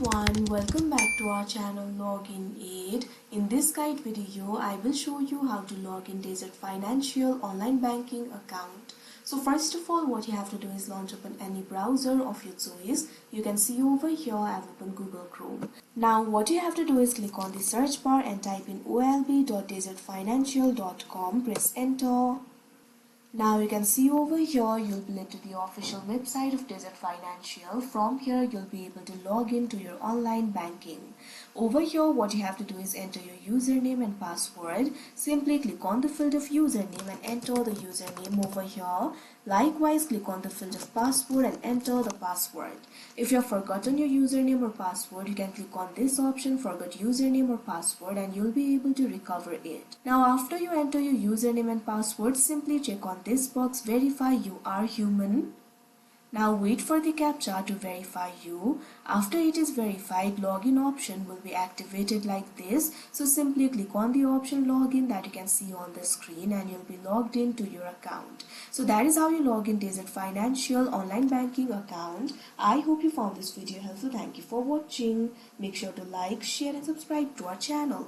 everyone, welcome back to our channel Login Aid. In this guide video, I will show you how to log in Desert Financial online banking account. So first of all, what you have to do is launch open any browser of your choice. You can see over here I have opened Google Chrome. Now what you have to do is click on the search bar and type in olb.desertfinancial.com. Press enter. Now you can see over here you'll be led to the official website of Desert Financial. From here you'll be able to log in to your online banking. Over here what you have to do is enter your username and password. Simply click on the field of username and enter the username over here. Likewise click on the field of password and enter the password. If you have forgotten your username or password, you can click on this option, forgot username or password, and you'll be able to recover it. Now after you enter your username and password, simply check on this box, verify you are human. Now wait for the CAPTCHA to verify you. After it is verified, login option will be activated like this. So simply click on the option login that you can see on the screen and you'll be logged into your account. So that is how you log in Desert Financial online banking account. I hope you found this video helpful. Thank you for watching. Make sure to like, share and subscribe to our channel.